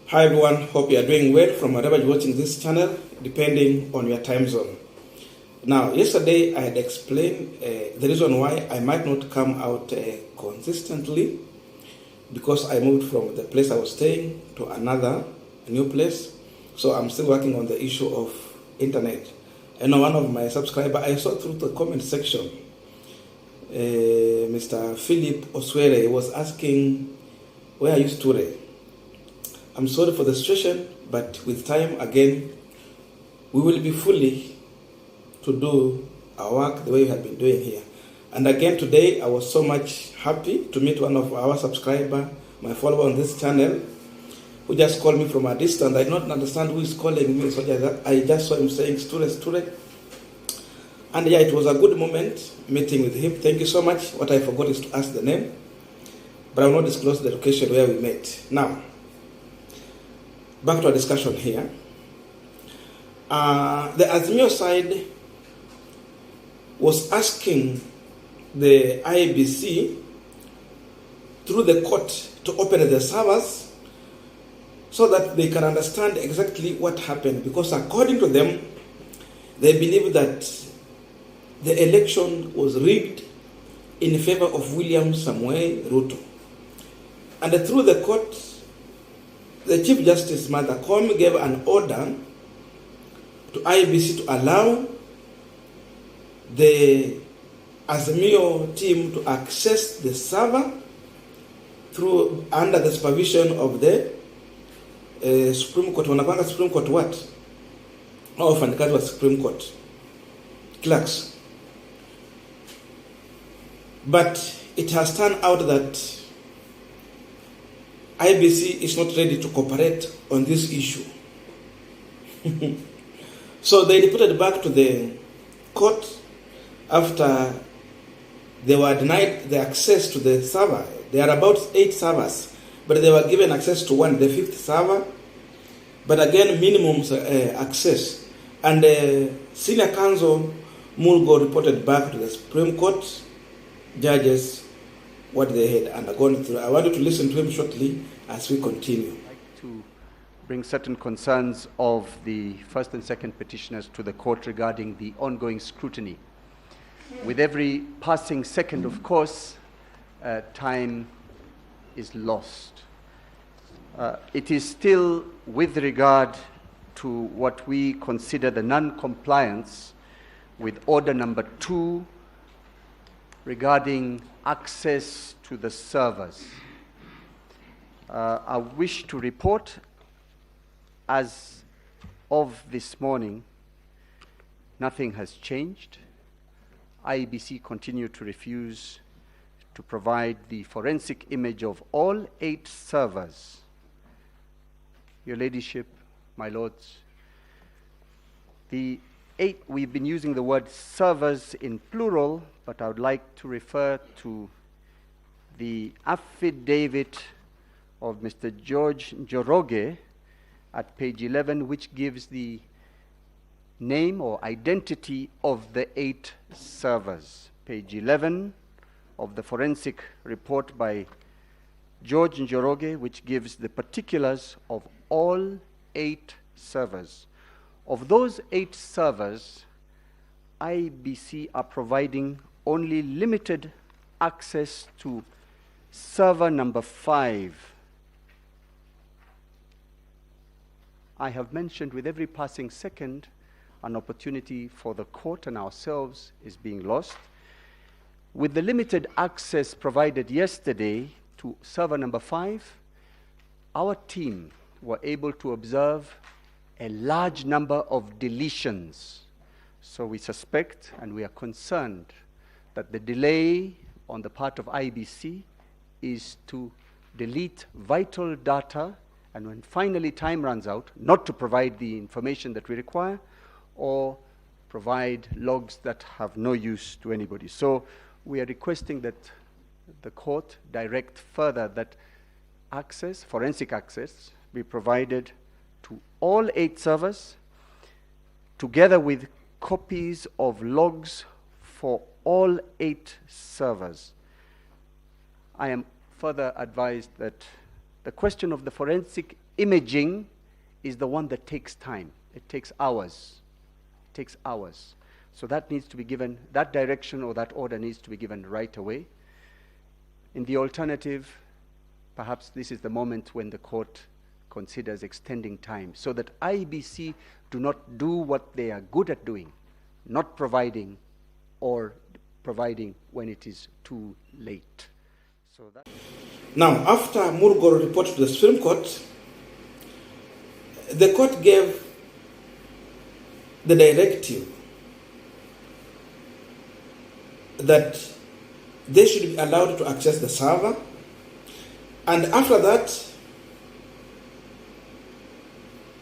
Hi everyone, hope you are doing well from wherever you're watching this channel, depending on your time zone. Now, yesterday I had explained the reason why I might not come out consistently, because I moved from the place I was staying to another new place. So I'm still working on the issue of internet. I know one of my subscribers, I saw through the comment section, Mr. Philip Oswere was asking, where are you, Stureh? I'm sorry for the situation, but with time again, we will be fully to do our work the way we have been doing here. And again today, I was so much happy to meet one of our subscribers, my follower on this channel, who just called me from a distance. I did not understand who is calling me, so I just saw him saying, Stureh, Stureh. And yeah, it was a good moment meeting with him. Thank you so much. What I forgot is to ask the name, but I will not disclose the location where we met. Now, back to our discussion here. The Azimio side was asking the IEBC through the court to open the servers so that they can understand exactly what happened, because according to them, they believe that the election was rigged in favor of William Samuel Ruto. And through the court, the Chief Justice Martha Koome gave an order to IEBC to allow the Azimio team to access the server through under the supervision of the Supreme Court. Wanapanga Supreme Court what? Au wafanyakazi wa Supreme Court clerks. But it has turned out that IEBC is not ready to cooperate on this issue. So they reported back to the court after they were denied the access to the server. There are about 8 servers, but they were given access to one, the 5th server, but again, minimum access. And Senior Counsel Mulgo reported back to the Supreme Court judges what they had undergone through. I want you to listen to him shortly as we continue. I'd like to bring certain concerns of the first and second petitioners to the court regarding the ongoing scrutiny. With every passing second, of course, time is lost. It is still with regard to what we consider the non-compliance with order number 2 regarding access to the servers. I wish to report, as of this morning, nothing has changed. IEBC continue to refuse to provide the forensic image of all 8 servers. Your Ladyship, my lords, the 8, we've been using the word servers in plural, but I would like to refer to the affidavit of Mr. George Njoroge at page 11, which gives the name or identity of the 8 servers. Page 11 of the forensic report by George Njoroge, which gives the particulars of all 8 servers. Of those 8 servers, IEBC are providing only limited access to server number 5. I have mentioned with every passing second, an opportunity for the court and ourselves is being lost. With the limited access provided yesterday to server number 5, our team were able to observe a large number of deletions. So we suspect and we are concerned that the delay on the part of IEBC is to delete vital data, and when finally time runs out, not to provide the information that we require or provide logs that have no use to anybody. So we are requesting that the court direct further that access, forensic access, be provided to all 8 servers, together with copies of logs for all 8 servers. I am further advised that the question of the forensic imaging is the one that takes time. It takes hours. It takes hours. So that needs to be given, that direction or that order needs to be given right away. In the alternative, perhaps this is the moment when the court considers extending time so that IEBC do not do what they are good at doing, not providing or providing when it is too late. So that. Now, after Murgoro reported to the Supreme Court, the court gave the directive that they should be allowed to access the server, and after that,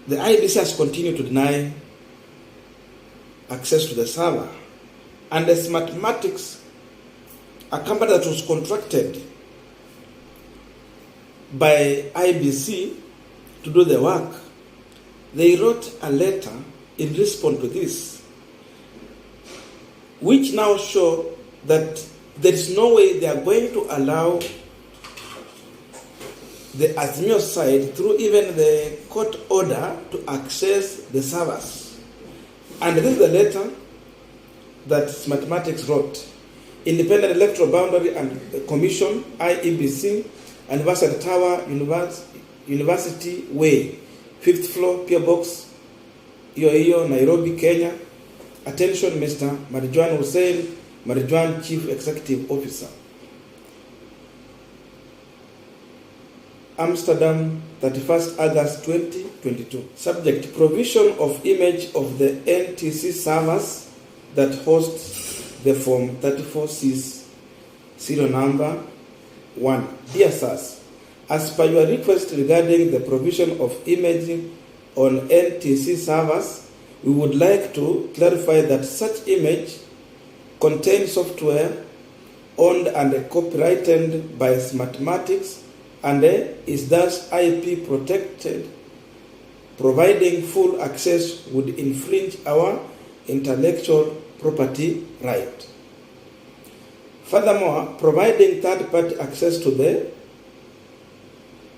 the IEBC has continued to deny access to the server. And the Smartmatic, a company that was contracted by IEBC to do the work, they wrote a letter in response to this, which now show that there is no way they are going to allow the Azimio side, through even the court order, to access the servers. And this is the letter that Smartmatic wrote. Independent Electoral Boundary and Commission, IEBC, Anniversary Tower, University Way, 5th floor, PO Box, Ioio, Nairobi, Kenya. Attention, Mr. Marijuan Hussein, Marijuan Chief Executive Officer. Amsterdam, 31st August 2022. Subject: provision of image of the NTC servers that host the Form 34C's serial number 1. Dear Sirs, as per your request regarding the provision of imaging on NTC servers, we would like to clarify that such image contains software owned and copyrighted by Smartmatic and is thus IP protected. Providing full access would infringe our intellectual property right. Furthermore, providing third-party access to the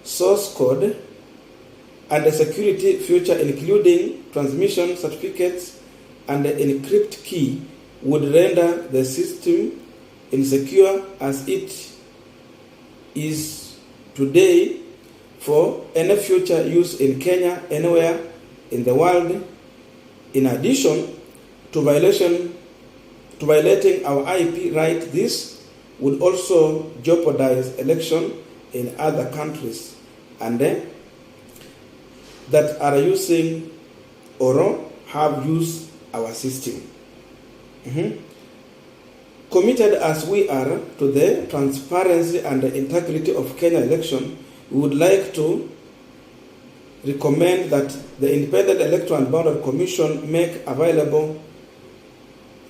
source code and the security feature, including transmission certificates and the encrypt key, would render the system insecure as it is today for any future use in Kenya, anywhere in the world. In addition to violating our IP right, this would also jeopardize election in other countries and that are using or have used our system. Committed as we are to the transparency and the integrity of Kenya election, we would like to recommend that the Independent Electoral and Boundary Commission make available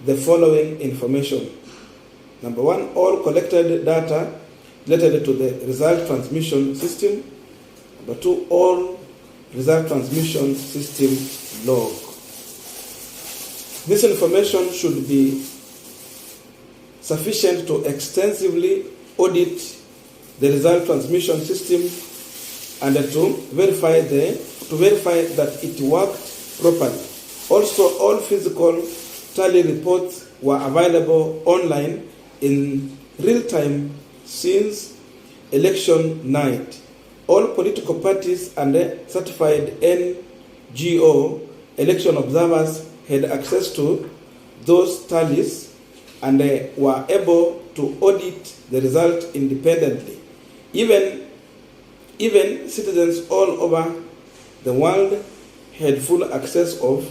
the following information. Number 1, all collected data related to the result transmission system. Number 2, all result transmission system log. This information should be sufficient to extensively audit the result transmission system and to verify that it worked properly. Also, all physical tally reports were available online in real time since election night. All political parties and certified NGO election observers had access to those tallies and they were able to audit the result independently. Even citizens all over the world had full access of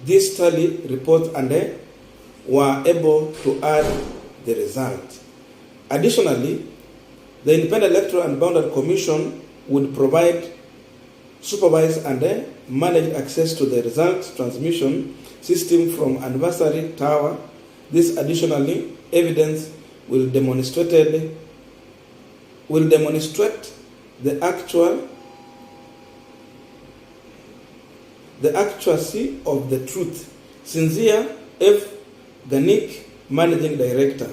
this tally report and they were able to add the result. Additionally, the Independent Electoral and Boundary Commission would provide, supervise and manage access to the result transmission system from Anniversary Tower. This additionally evidence will demonstrate the accuracy of the truth. Sincere F. Ganik, Managing Director,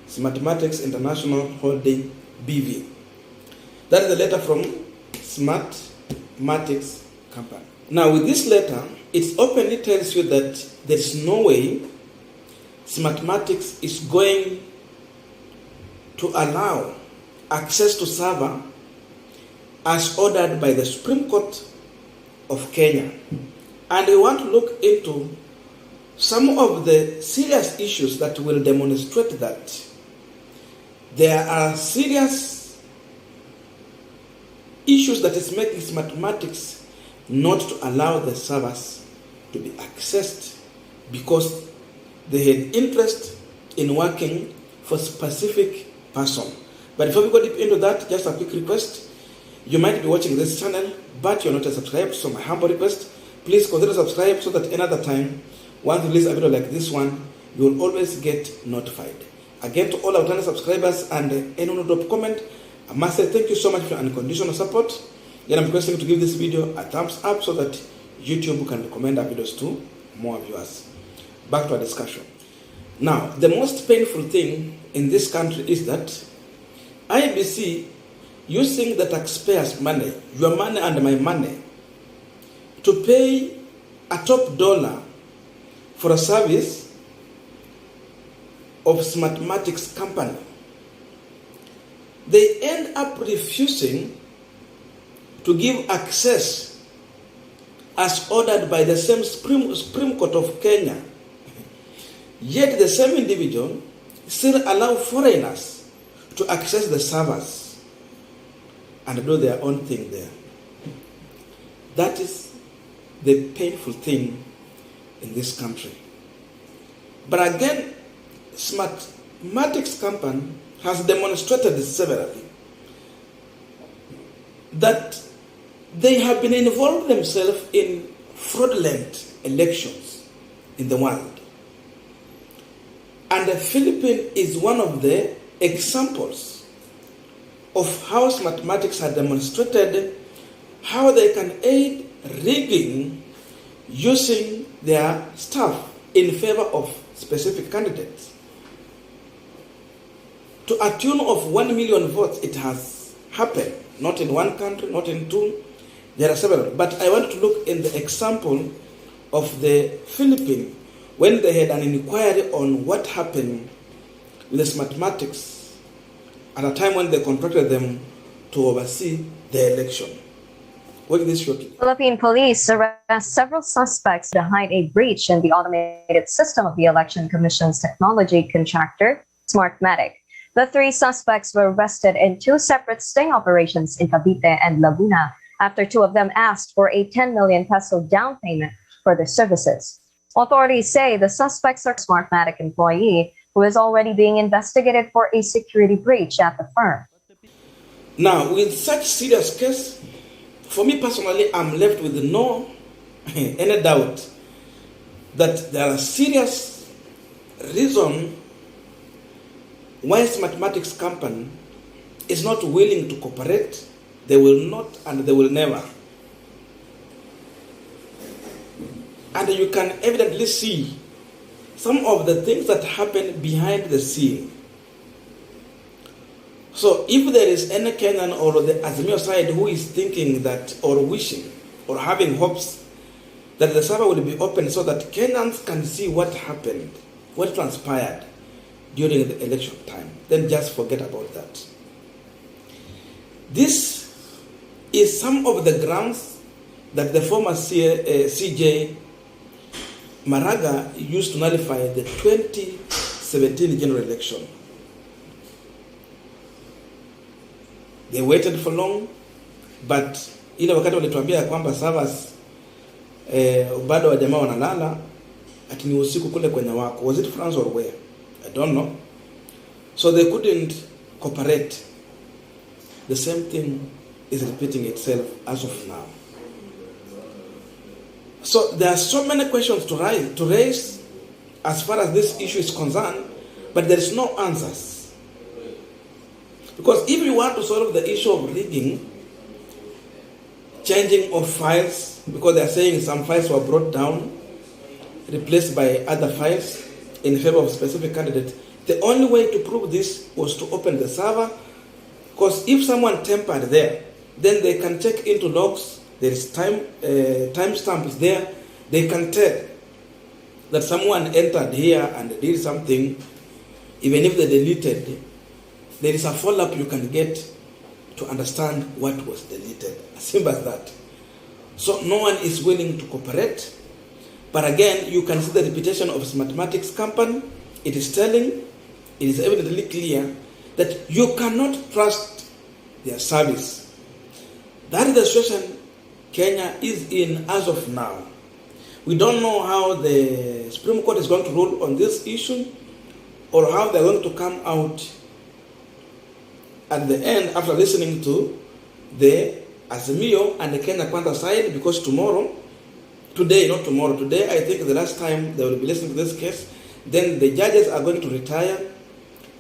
Smartmatic International Holding BV. That is the letter from Smartmatic company. Now, with this letter, it openly tells you that there is no way Smartmatic is going to allow access to server as ordered by the Supreme Court of Kenya. And we want to look into some of the serious issues that will demonstrate that there are serious issues that is making Smartmatic not to allow the servers to be accessed because they had interest in working for a specific person. But before we go deep into that, just a quick request. You might be watching this channel, but you're not subscribed, so my humble request, please consider subscribe so that another time, once we release a video like this one, you will always get notified. Again, to all our channel subscribers and anyone who drop comment, I must say thank you so much for your unconditional support. Then I'm requesting to give this video a thumbs up so that YouTube can recommend our videos to more viewers. Back to our discussion. Now, the most painful thing in this country is that IEBC using the taxpayers' money, your money and my money, to pay a top dollar for a service of Smartmatic company. They end up refusing to give access as ordered by the same Supreme Court of Kenya. Yet the same individual still allow foreigners to access the servers and do their own thing there. That is the painful thing in this country. But again, Smartmatic company has demonstrated severally that they have been involved themselves in fraudulent elections in the world. And the Philippines is one of the examples of how Smartmatic have demonstrated how they can aid rigging using their staff in favor of specific candidates. To a tune of 1 million votes, it has happened. Not in one country, not in two. There are several. But I want to look in the example of the Philippines when they had an inquiry on what happened with the Smartmatic at a time when they contracted them to oversee the election. Watch this shortly. Philippine police arrest several suspects behind a breach in the automated system of the Election Commission's technology contractor, Smartmatic. The three suspects were arrested in two separate sting operations in Cavite and Laguna after two of them asked for a 10 million peso down payment for their services. Authorities say the suspects are a Smartmatic employee who is already being investigated for a security breach at the firm. Now, with such serious case, for me personally, I'm left with no any doubt that there are serious reasons why Smartmatic company is not willing to cooperate. They will not and they will never. And you can evidently see some of the things that happen behind the scene. So if there is any Kenyan or the Azimio side who is thinking that or wishing or having hopes that the server will be open so that Kenyans can see what happened, what transpired during the election time, then just forget about that. This is some of the grounds that the former CJ Maraga used to nullify the 2017 general election. They waited for long, but ile wakati walituambia kwamba servers bado wa jamaa wanalala ati ni usiku kule kwenye wako. Was it France or where? I don't know. So they couldn't cooperate. The same thing is repeating itself as of now. So there are so many questions to raise as far as this issue is concerned, but there is no answers. Because if you want to solve the issue of rigging, changing of files, because they are saying some files were brought down, replaced by other files in favor of specific candidate, the only way to prove this was to open the server, because if someone tampered there, then they can check into logs. There is time stamps there. They can tell that someone entered here and did something, even if they deleted. There is a follow-up you can get to understand what was deleted. As simple as that. So no one is willing to cooperate. But again, you can see the reputation of Smartmatic's company. It is telling, it is evidently clear that you cannot trust their service. That is the situation Kenya is in as of now. We don't know how the Supreme Court is going to rule on this issue, or how they're going to come out at the end after listening to the Azimio and the Kenya Kwanza side, because today, I think the last time they will be listening to this case, then the judges are going to retire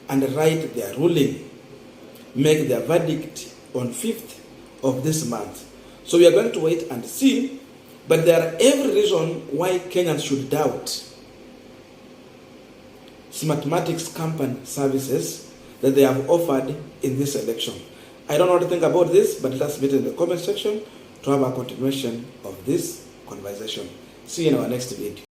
and write their ruling, make their verdict on 5th of this month. So we are going to wait and see, but there are every reason why Kenyans should doubt Smartmatic's company services that they have offered in this election. I don't know what to think about this, but let's meet in the comment section to have a continuation of this conversation. See you in our next video.